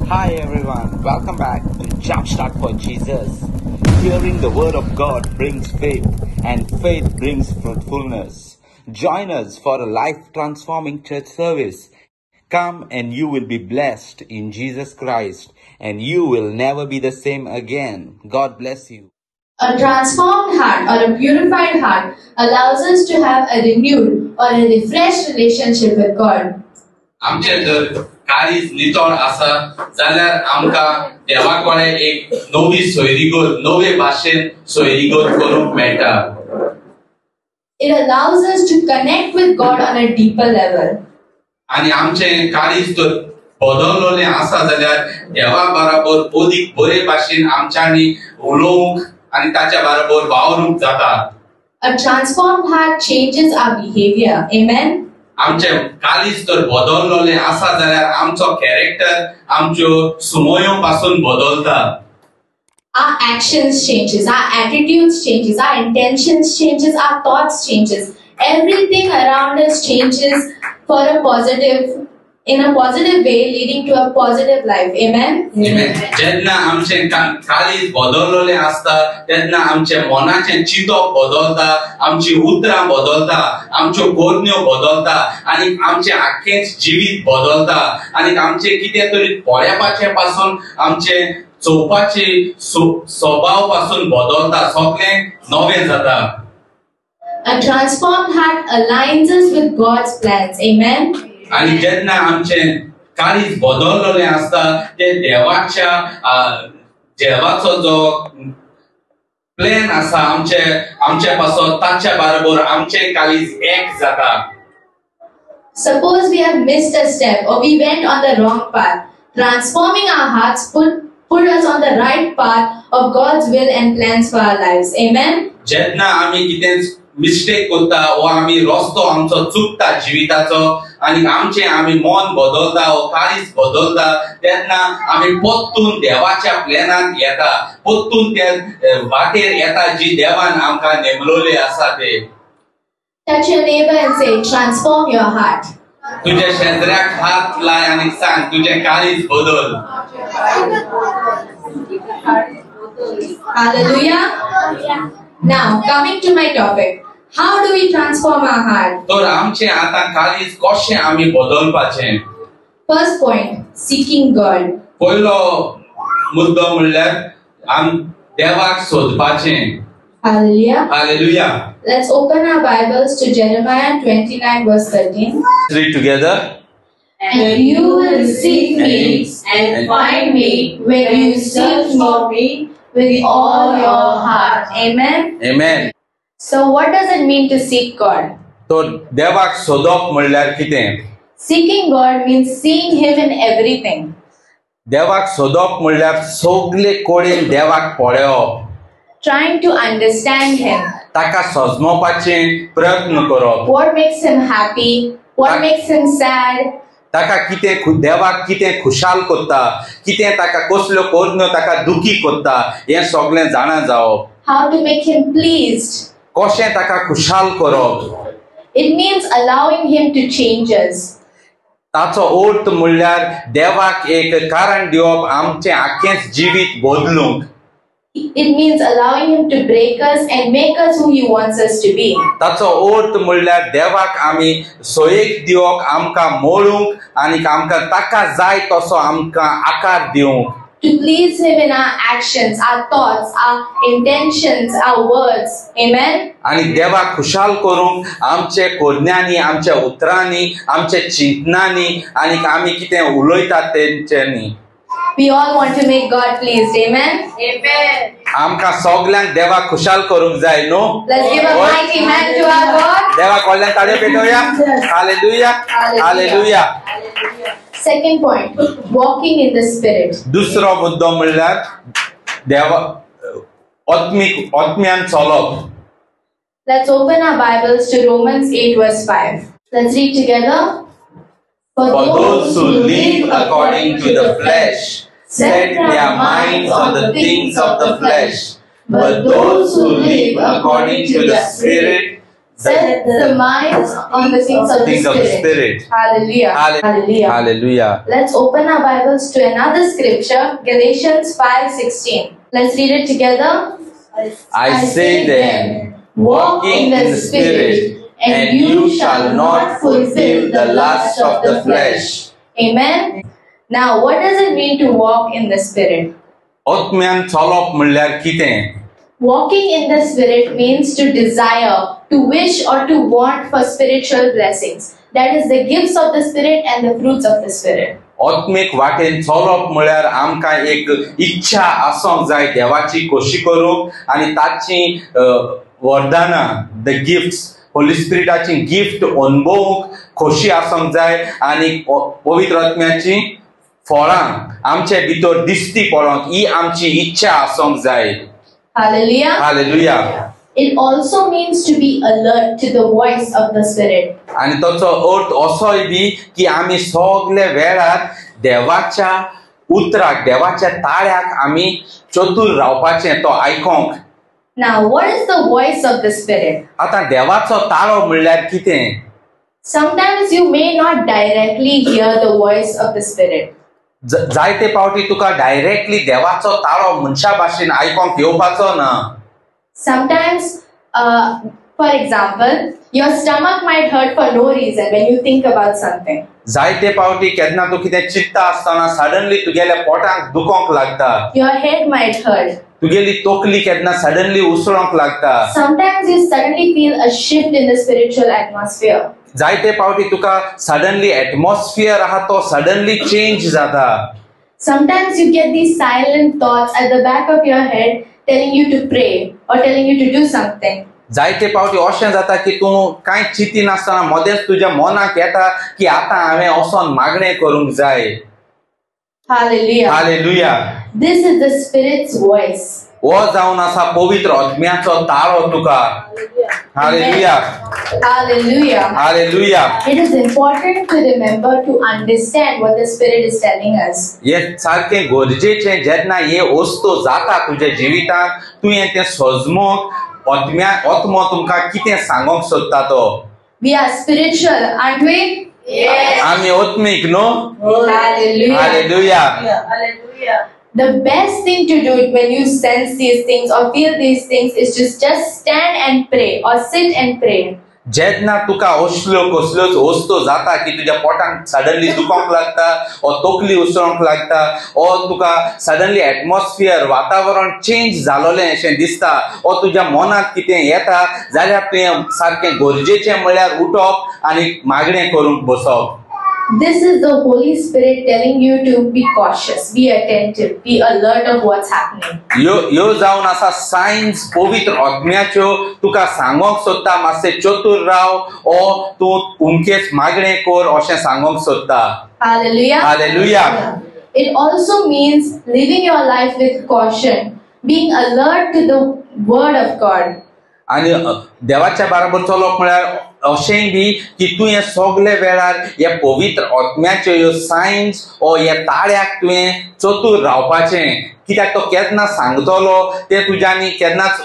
Hi everyone, welcome back to Jumpstart for Jesus. Hearing the word of God brings faith and faith brings fruitfulness. Join us for a life transforming church service. Come and you will be blessed in Jesus Christ and you will never be the same again. God bless you. A transformed heart or a purified heart allows us to have a renewed or a refreshed relationship with God. आमचे जर काळीज नितळ आसा जाल्यार आमकां देवा कडेन एक नवी सोयरीगत नवे भाशेन सोयरीगत करूंक मेळटा. It allows us to connect with God on a deeper level. आनी आमचे काळीज जर बदललोलें आसा जाल्यार देवा बरोबर अदीक बरे भाशेन आमच्यांनी उलोवंक आनी ताच्या बरोबर वावरूंक जाता. A transformed heart changes our behavior. Amen. आमचे काळीज जर बदललोलें आसा जाल्यार आमचो कॅरेक्टर आमच्यो सुमयो पासून बदलता. Our actions changes, our attitudes changes, our intentions changes, our thoughts changes. Everything around us changes for a positive, in a positive way, leading to a positive life. Amen. Amen. जेन्ना आमचे काळीज बदललोलें आसता तेन्ना आमचे मनाचें चिंतप बदलता, आमची उतरां बदलता, आमच्यो कोरण्यो बदलता आनी आमचें आख्खें जिवीत बदलता आनी आमचें कितें तरी पळेवपाचें पासून आमचें चोवपाचे स्वभाव पासून बदलता, सगळें नवें जाता. A transformed heart aligns us with God's plans. Amen. आनी जेन्ना आमचें काळीज बदललोलें आसता ते देवाचो जो प्लॅन आसा आमचे पासून ताच्या बरोबर आमचें काळीज एक जाता. Suppose we have missed a step or we went on the wrong path. Transforming our hearts put us on the right path of God's will and plans for our lives. Amen. जेन्ना आमी कितें mistake करता वा आमी रस्तो आमचो चुकता जिविताचो आनी आमी मन बदलता वा काळीज बदलता तेन्ना आमी परतून देवाच्या प्लॅनांत येता, परतून त्या वाटेर येता जी देवान आमकां नेमलोली आसा ते. Touch your neighbor and say, transform your heart. तुझ्या शेजाऱ्याक हात लाय आनी सांग तुझें काळीज बदल. Hallelujah. Now, coming to my topic. How do we transform our heart? तर आमचे आता काळीज कशें आमी बदलपाचें? First point, seeking God. पयलो मुद्दो म्हणल्यार देवाक सोदपाचें. Hallelujah. Hallelujah. Let's open our Bibles to Jeremiah 29 verse 13. Read together. And you will seek me and find me when you search for me with all your heart. Amen. Amen. So what does it mean to seek God? तो देवाक सोदप म्हणल्यार कितें? Seeking God means seeing Him in everything. देवाक सोदप म्हणल्यार सगळे codeine देवाक पळोवप. Trying to understand Him. ताका समजपाचे प्रयत्न करप. What makes Him happy? What makes Him sad? ताका कितें देवाक कितें खुशाल करता, कितें ताका कसल्यो कोरण्यो ताका दुखी करता हें सगळें जाणा जावप. How to make Him pleased? कशें ताका खुशाल करप. It means allowing Him to change us. ताचो अर्थ म्हणल्यार देवाक एक कारण दिवप आमचें आख्खें जिवीत बदलूंक. It means allowing Him to break us and make us who He wants us to be. ताचो अर्थ म्हणल्यार देवाक आमी सोयेक दिवप, आमकां मोडूंक आनी आमकां ताका जाय तसो आमकां आकार दिवंक. To please Him in our actions, our thoughts, our intentions, our words. Amen. आनी देवाक खुशाल करूंक आमचे कोरण्यांनी, आमच्या उतरांनी, आमच्या चिंतनांनी आनी आमी कितें उलयतात तेंच्यांनी. We all want to make God pleased. Amen. Amen. आमकां सगळ्यांक देवाक खुशाल करूंक जाय न्हू. Let's give a mighty hand to our God. देवाक कडल्यान ताळयो पेटोवया. Hallelujah. Hallelujah. Second point, walking in the Spirit. दुसरो मुद्दो म्हणल्यार देवा आत्म्यान चलप. Let's open our Bibles to Romans 8 verse 5. Let's read together. For those who live according to the flesh set their minds on the things of the flesh, but those who live according to the Spirit Set the minds on the things of the things of the Spirit. Spirit. Hallelujah. Hallelujah. Hallelujah. Let's open our Bibles to another scripture, Galatians 5:16. Let's read it together. I say then, walk in the Spirit, and you shall not fulfill the lust of the flesh. Amen. Now, what does it mean to walk in the Spirit? आत्म्यान चलप म्हणल्यार कितें? Walking in the Spirit means to desire, to wish, or to want for spiritual blessings. That is the gifts of the Spirit and the fruits of the Spirit. आत्मिक वाटेन चलप म्हणल्यार आमकां एक इच्छा आसोंक जाय देवाची खोशी करूंक आनी ताची वरदानां द गिफ्ट्स होली स्पिरिटाची गिफ्ट अनुभवूंक खोशी आसोंक जाय आनी पवित्र आत्म्याची फळां आमचे भितर दिसती पडोंक ही आमची इच्छा आसोंक जाय. Hallelujah. Hallelujah. It also means to be alert to the voice of the Spirit. आणि ताचो अर्थ असोय बी की आमी सगळे वेळार देवाच्या उतराक देवाच्या ताळ्याक आमी चतुर रावपाचें तो आयकोंक. Now, what is the voice of the Spirit? आता देवाचो ताळो म्हणल्यार कितें? Sometimes you may not directly hear the voice of the Spirit. जायते पावटी तुका डायरेक्टली देवाचो ताळो मनशा भाशेन आयकोंक येवपाचो ना. Sometimes, for example, your stomach might hurt for no reason when you think about something. जायते पावटी केन्ना तूं कितें चिंत्ता आसतना सडनली तुगेल्या पोटांत दुखोंक लागता. Your head might hurt. तुगेली तोकली केन्ना सडनली उसळोंक लागता. Sometimes you suddenly feel a shift in the spiritual atmosphere. जायते पावटी तुका सडनली एटमॉस्फियर आहा तो सडनली चेंज जाता. Sometimes you get these silent thoughts at the back of your head telling you to pray or telling you to do something. जायते पावटी अशें जाता की तूं कांय चिंती नासतना मदेंच तुज्या मनाक येता की आतां हांवें वचोन मागणें करूंक जाय. Hallelujah. Hallelujah. This is the Spirit's voice. हो जावन आसा पवित्र आत्म्याचो ताळो तुका. Hallelujah. Hallelujah. Hallelujah. It is important to remember to understand what the Spirit is telling us. हे सारकें गरजेचें जेन्ना हे वस्तू जाता तुज्या जिवितांत तुवें तें सजमूक आत्मो तुमकां कितें सांगोंक सोदता तो. We are spiritual, aren't we? Yes. आमी आत्मीक न्हू. Hallelujah. Hallelujah. Hallelujah. The best thing to do when you sense these things or feel these things is just stand and pray or sit and pray. जेन्ना तुका असल्यो कसल्योच वस्तू जाता की तुज्या पोटांत सडनली दुखोंक लागता ओ तोकली उसळोंक लागता ओ तुका सडनली एटमॉस्फियर वातावरण चेंज जालोलें अशें दिसता ओ तुज्या मनांत कितें येता जाल्यार तुवें सारकें गरजेचें म्हणल्यार उठोप आनी मागणें करूंक बसप. This is the Holy Spirit telling you to be cautious, be attentive, be alert of what's happening. यो जावन आसा सायन्स पवित्र आत्म्याच्यो तुका सांगोंक सोदता मातशें चतुर राव ओ तूं उमकेच मागणें कर अशें सांगोंक सोदता. Hallelujah. Hallelujah. It also means living your life with caution, being alert to the word of God. आनी देवाच्या बरोबर चलप म्हळ्यार अशेंय बी की तूं हे सगळे वेळार हे पवित्र आत्म्याच्यो ह्यो सायन्स ओ हे ताळ्याक तुवें चतुर रावपाचें कित्याक तो केन्ना सांगतलो तें तुज्यांनी केन्नाच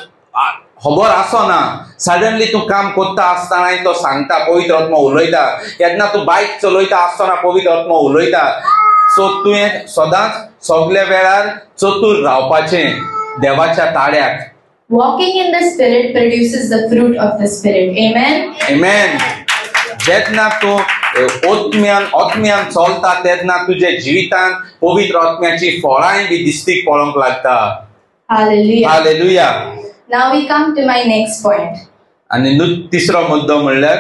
खबर आसना. सडनली तूं काम करता आसतना तो सांगता पवित्र आत्मा उलयता केन्ना तूं बायक चलयता आसतना पवित्र आत्मा उलयता. सो तुवें सदांच सगळे वेळार चतुर रावपाचें देवाच्या ताळ्याक. Walking in the Spirit produces the fruit of the Spirit. Amen. Amen. जेन्ना तूं आत्म्यान चलता तेन्ना तुजे जिवितांत पवित्र आत्म्याची फळांय बी दिसतीक पडोंक लागता. Hallelujah. Hallelujah. Now we come to my next point. आनी तिसरो मुद्दो म्हणल्यार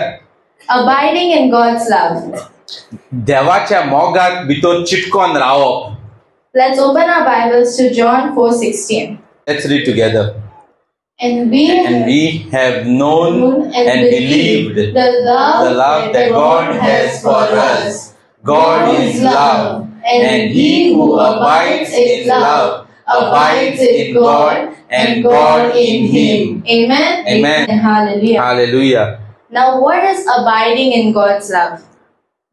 Abiding in God's love. देवाच्या मोगाक भितर चिटकोन रावप. Let's open our Bibles to John 4:16. Let's read together. And we have known and believed the love that God has for us. God is love, and he who abides in love abides in God, and God in him. Amen. Amen. Hallelujah. Hallelujah. Now, what is abiding in God's love?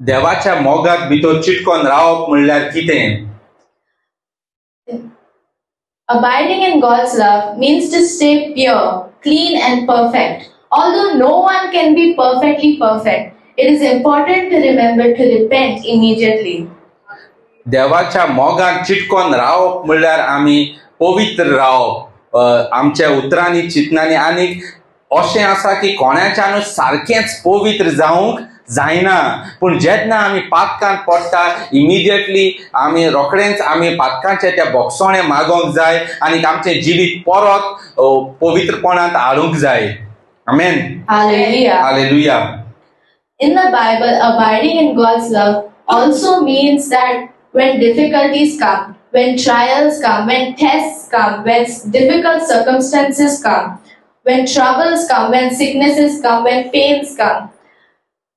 देवाच्या मोगाक भितर चिटकोन रावप म्हणल्यार कितें? Abiding in God's love means to stay pure, clean and perfect, Although no one can be perfectly perfect, it is important to remember to repent immediately. देवाच्या मोगान चिटकोन रावप म्हणल्यार आमी पवित्र रावप आमच्या उतरांनी चिंतनांनी आनी अशें आसा की कोणाच्यानूच सारकेंच पवित्र जावंक जायना पूण जेन्ना आमी पातकांत पडटा इमिडिएटली आमी रोखडेंच आमी पातकांचे त्या बोगसोणें मागोंक जाय आनी आमचें जिवीत परत पवित्रपणांत हाडूंक जाय. Amen. Hallelujah. Hallelujah. In the Bible, abiding in God's love also means that when difficulties come, when trials come, when tests come, when difficult circumstances come, when troubles come, when sicknesses come, when pains come,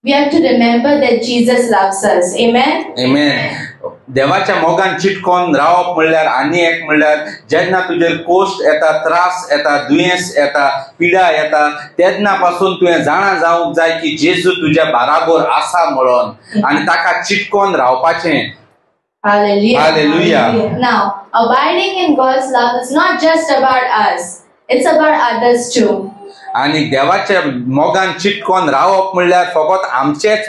we have to remember that Jesus loves us. Amen? Amen. देवाच्या मोगान चिटकोन रावप म्हणल्यार आनी एक म्हणल्यार जेन्ना तुजेर cost येता त्रास येता दुयेंस येता पिडा येता तेन्ना पासून तुवें जाणा जावंक जाय की जेजू तुज्या बाराबर आसा म्हणून आनी ताका चिटकोन रावपाचें. Hallelujah. Hallelujah. Now, abiding in God's love is not just about us. It's about others too. आनी देवाच्या मोगान चिटकोन रावप म्हणल्यार फकत आमचेच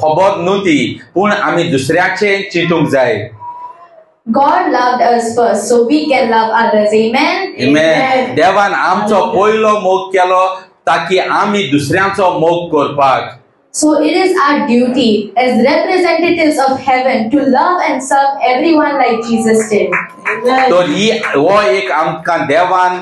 खबर न्हू ती पूण आमी दुसऱ्याचे चिंतूंक जाय. God loved us first, so we can love others. Amen? Amen. देवान आमचो पयलो मोग केलो ताकी आमी दुसऱ्यांचो मोग करपाक. So it is our duty as representatives of heaven to love and serve everyone like Jesus did. तर हो एक आमकां देवान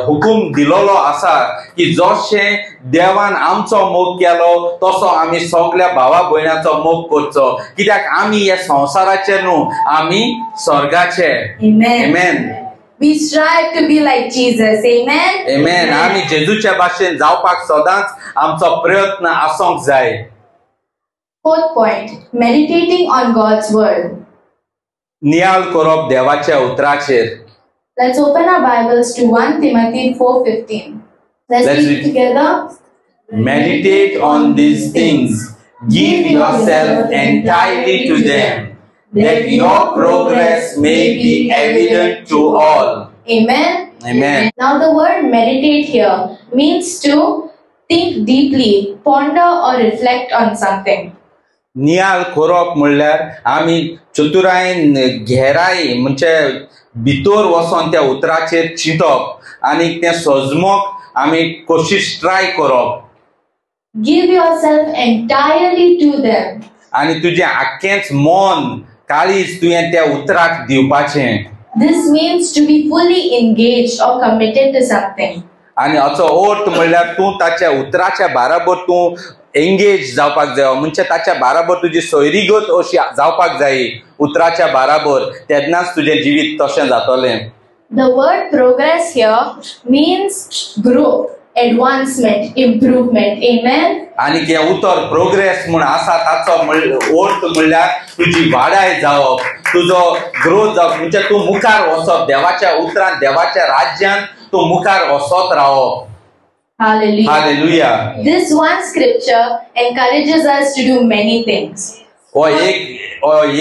हुकूम दिलोलो आसा की जशें देवान आमचो मोग केलो तसो आमी सगळ्या भावा भयणांचो मोग करचो कित्याक आमी ह्या संवसाराचे न्हू आमी स्वर्गाचे. Amen. Amen. We strive to be like Jesus. Amen. Amen. आमी जेजूच्या भाशेन जावपाक सदांच आमचो प्रयत्न आसूंक जाय. Fourth point, meditating on God's word. नियाळ करप देवाच्या उतराचेर. Let's open our Bibles to 1 Timothy 4:15. Let's read together. Meditate on these things. Give yourself entirely to them, that your progress may be evident to all. Amen. Amen. Now the word meditate here means to think deeply, ponder or reflect on something. नियाळ करप म्हणल्यार आमी चतुरायेन गहराई म्हणजे भितर वचोन त्या उतराचेर चिंतप आनी तें सजमोक आमी कोशिश ट्राय करप. Give yourself entirely to them. आनी तुजें आख्खेंच मन काळीज तुवें त्या उतराक दिवपाचें. This means to be fully engaged or committed to something. आनी हाचो अर्थ म्हणल्यार तूं ताच्या उतराच्या बाराबर तूं एंगेज जावपाक जाय म्हणजे ताच्या बाराबर तुजी सोयरीगत अशी जावपाक जाय उतराच्या बाराबर तेन्नाच तुजें जिवीत तशें जातलें. The word progress here means growth, advancement, improvement. Amen. आनी हें उतर प्रोग्रेस म्हूण आसा ताचो अर्थ म्हणल्यार तुजी वाडाय जावप तुजो ग्रोथ जावप म्हणजे तूं मुखार वचप देवाच्या उतरांत देवाच्या राज्यांत तूं मुखार वचत रावप. Hallelujah. Hallelujah. This one scripture encourages us to do many things.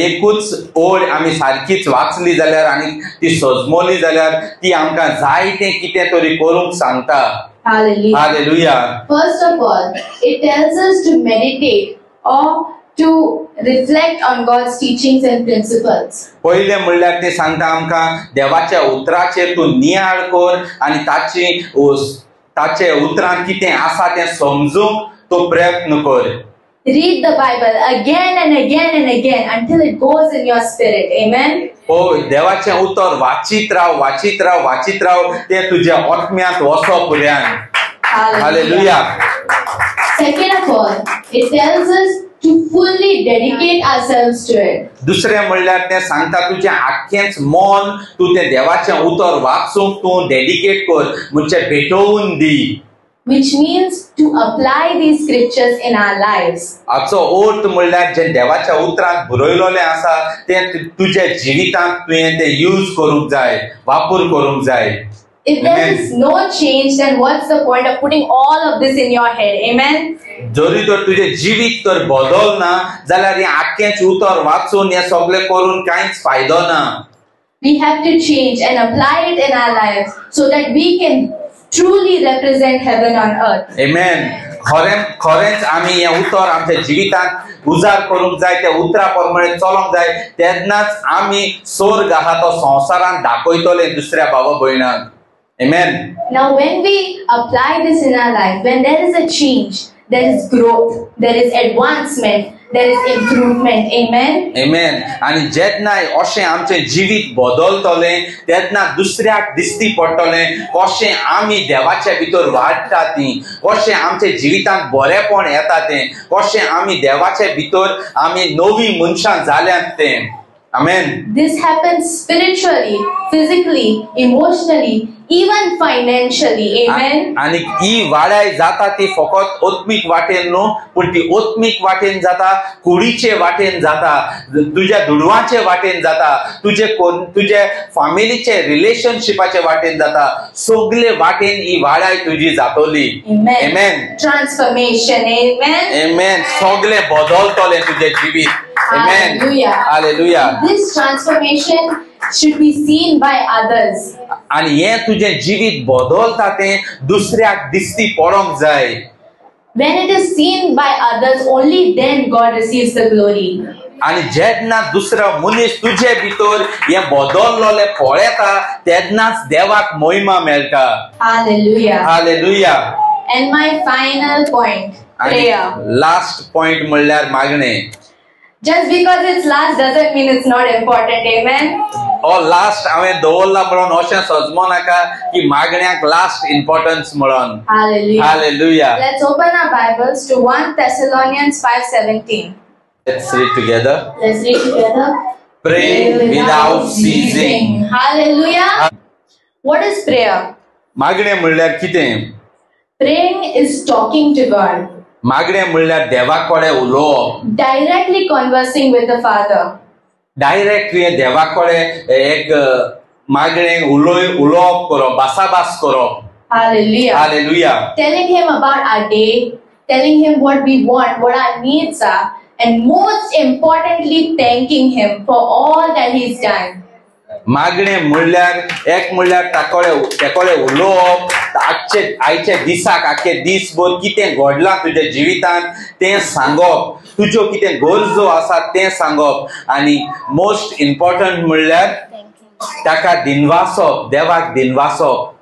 एकूच ओळ आमी सारकीच वाचली जाल्यार आनी ती सजमोली जाल्यार ती आमकां जायतें कितें तरी करूंक सांगता. Hallelujah. Hallelujah. First of all, it tells us to meditate or to reflect on God's teachings and principles. पहिले म्हणल्यार ते सांगता आमकां देवाच्या उतराचेर तूं नियाळ कर आनी ताचे उतरांत कितें आसा तें समजूंक तूं प्रयत्न कर. Read the Bible again and again and again until it goes in your spirit. Amen. देवाचें उतर वाचीत राव तें तुज्या आत्म्यांत वचप पर्यंत. Hallelujah. Second of all, it tells us to fully dedicate ourselves to it. दुसरें म्हणल्यार तें सांगता तुजें आख्खेंच मन तूं तें देवाचें उतर वाचूंक तूं डेडिकेट कर म्हणजे भेटोवन दी. Which means to apply these scriptures in our lives. हाचो अर्थ म्हणल्यार जें देवाच्या उतरांत बरयलोलें आसा तें तुज्या जिवितांत तुवें तें यूज करूंक जाय वापर करूंक जाय. If there is no change, then what's the point of putting all of this in your head? Amen. जरी तर तुजें जिवीत तर बदल ना जाल्यार हें आख्खेंच उतर वाचून हें सगळें करून कांयच फायदो ना. We have to change and apply it in our lives so that we can truly represent heaven on earth. Amen. खरेंच आमी हे उतर आमच्या जिवितांत उजार करूंक जाय त्या उतरा प्रमाणे चलोंक जाय तेन्नाच आमी स्वर्ग आहा तो संवसारांत दाखयतले दुसऱ्या भाव भयणांक. Amen. Now when we apply this in our life, when there is a change, there is growth, there is advancement, there is improvement. Amen. Amen. आणि जेन्ना अशें आमचें जिवीत बदलतले तेन्ना दुसऱ्याक दिसती पडटले कशें आमी देवाच्या भितर वाडटा ती, कशें आमच्या जिवितांत बरेपण येता तें, कशें आमी देवाच्या भितर आमी नवी मनशां जाल्यात तें. Amen. This happens spiritually, physically, emotionally, even financially. Amen. आणि ही वाडाय जाता ती फकत आत्मिक वाटेन न्हू पण ती आत्मिक वाटेन जाता, कुडीचे वाटेन जाता, तुझ्या दुडवाचे वाटेन जाता, तुझे फॅमिलीचे रिलेशनशिपाचे वाटेन जाता, सगळे वाटेन ही वाडाय तुझी जातली. Amen. Amen. Transformation. Amen. Amen. सगळे बदलतले तुझे जिवीत. Amen. Hallelujah. Hallelujah. This transformation should be seen by others. आणि हे तुझे जिवीत बदलता ते दुसऱ्याक दिसती पडोंक जाय. When it is seen by others, only then God receives the glory. आणि जेन्ना दुसरो मनीस तुझे भितर हे बदललोले पळयता तेन्नाच देवाक महिमा मेळटा. Hallelujah. Hallelujah. And my final point, आणि prayer. लास्ट पॉइंट म्हणल्यार मागणे. Just because it's last doesn't mean it's not important. Amen. O last हांवें दवरला म्हणून अशें सजमो नाका की मागण्याक लास्ट इम्पॉर्टन्स म्हणून. Hallelujah. Hallelujah. Let's open our Bibles to 1 Thessalonians 5:17. Let's read together. Let's read together. Pray without ceasing. Hallelujah. What is prayer? मागणे म्हणल्यार कितें? Praying is talking to God. मागणे म्हणल्यार देवाक कडेन उलोवप. Directly conversing with the Father. Direct देवा कडेन एक मागणे उलोवप करप, भासाभास करप. Hallelujah. Hallelujah. Telling Him about our day, telling Him what we want, what our needs are, and most importantly, thanking Him for all that He's done. मागणे म्हणल्यार एक म्हणल्यार ताकोळे उलोवप, आयचे दिसाक आखे दिसभर कितें घडलां तुज्या जिवितांत तें सांगप, तुज्यो कितें गरजो आसात तें सांगप, आनी मोस्ट इम्पॉर्टंट म्हणल्यार ताका दिनवासप, देवाक दिनवासप.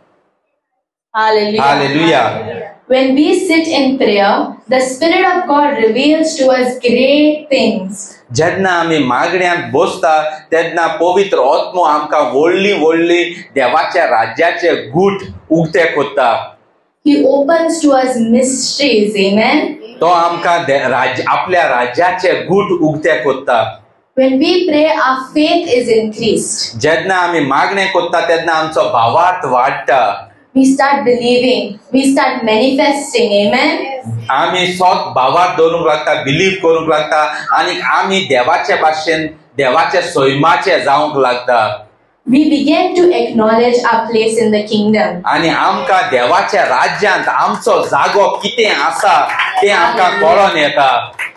Hallelujah. Hallelujah. When we sit in prayer, the Spirit of God reveals to us great things. जेन्ना आमी मागण्यांत बसता तेन्ना पवित्र आत्मो आमकां व्हडली देवाच्या राज्याचे गूट उक्ते कोत्ता. He opens to us mysteries. Amen. तो आमकां आपल्या राज्याचे गूट उक्ते कोत्ता. When we pray, our faith is increased. जेन्ना आमी मागणे कोत्ता तेन्ना आमचो भावार्थ वाडटा. We start believing. We start manifesting. Amen. आमी स्वत भावार्थ दवरूंक लागता, बिलीव करूंक लागता, आनी आमी देवाचे भाशेन देवाचे सैमाचे जावंक लागता. We begin to acknowledge our place in the kingdom. आनी आमकां देवाच्या राज्यांत आमचो जागो कितें आसा तें आमकां कळोन येता.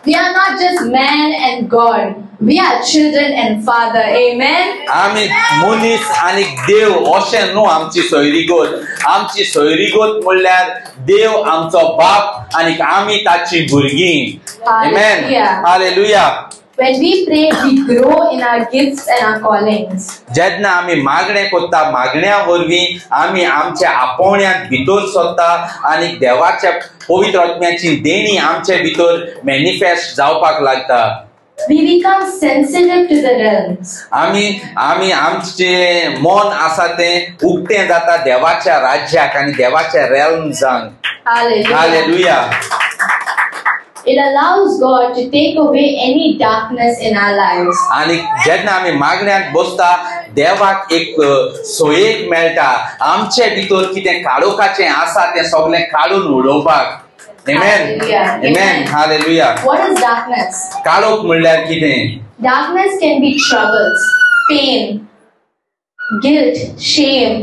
We are not just man and God. We are children and Father. Amen. आमी मनीस आनी देव अशें न्हू आमची सोयरीगोत. आमची सोयरीगोत म्हणल्यार देव आमचो बाप आनी आमी ताची भुरगीं. Amen. Hallelujah. When we pray, we grow in our gifts and our callings. जेन्ना आमी मागणे कोत्ता मागण्या वरवीं आमी आमच्या आपोवण्यांत भितर सरता आनी देवाच्या पवित्र आत्म्याची देणी आमचे भितर मॅनिफेस्ट जावपाक लागता. We become sensitive to the realms. आमी आमचे मन आसा तें उक्तें जाता देवाच्या राज्याक आनी देवाच्या रेल्म्सांक. Hallelujah. Hallelujah. It allows God to take away any darkness in our lives. आनी जेन्ना आमी मागण्यांत बसता देवाक एक सोयेक मेळटा आमचे भितर कितें काडोवपाचें आसा तें सगळें काडून उडोवपाक. Amen. Amen. Hallelujah. What is darkness? काडोवप म्हणल्यार कितें? Darkness can be troubles, pain, guilt, shame,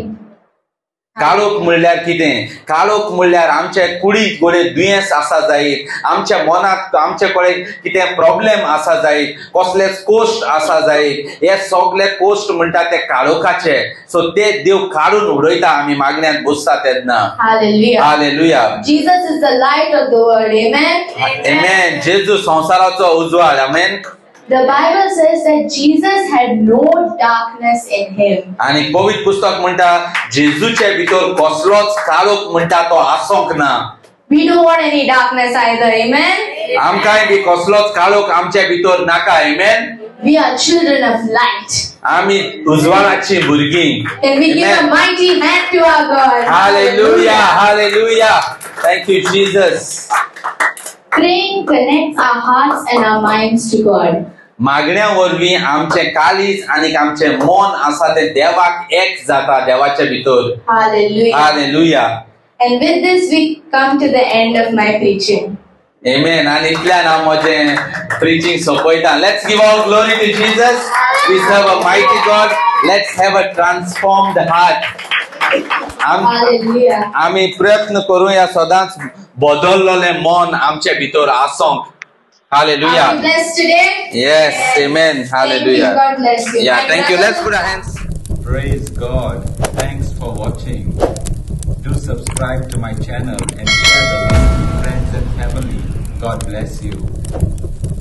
काळोख म्हणल्यार कितें? काळोख म्हणल्यार आमचे कुडीत गोडे दुयेंस आसा जायत, आमच्या मनाक आमचे कडेन कितें प्रॉब्लेम आसा जायत, कसलेच कोश्ट आसा जायत, हे सगळे कोश्ट म्हणटा ते काळोखाचे. सो ते देव काडून उडयता आमी मागण्यांत बसता तेन्ना. Hallelujah. Hallelujah. Jesus is the light of the world. Amen. आमेन. जेजू संसाराचो उजवाड. आमेन. The Bible says that Jesus had no darkness in him. आणि पवित्र पुस्तक म्हणटा जेजूचे भितर कसलोच काळोख म्हणटा तो आसोंक ना. We don't want any darkness either. Amen. आमकांय बी कसलोच काळोख आमच्या भितर नाका. आमेन. We are children of light. आमी उजवाडाची भुरगीं. And we give a mighty hand to our God. Hallelujah. Hallelujah. Thank you, Jesus. Praying connects our hearts and our minds to God. मागण्या वरवीं आमचे काळीज आणि आमचे मन आसा ते देवाक एक जाता देवाच्या भितर. Hallelujah. Hallelujah. And with this we come to the end of my preaching. Amen. And itल्यान हांव म्हजें preaching सोंपयता. Let's give all glory to Jesus. We serve a mighty God. Let's have a transformed heart. Hallelujah. आमी प्रयत्न करूया सदांच बदललें मन आमचे भितर आसोंक. Hallelujah. Are you blessed today? Yes. Amen. Hallelujah. Thank you. God bless you. Yeah. My Thank you. brother- Let's put our hands. Praise God. Thanks for watching. Do subscribe to my channel and share the link with friends and family. God bless you.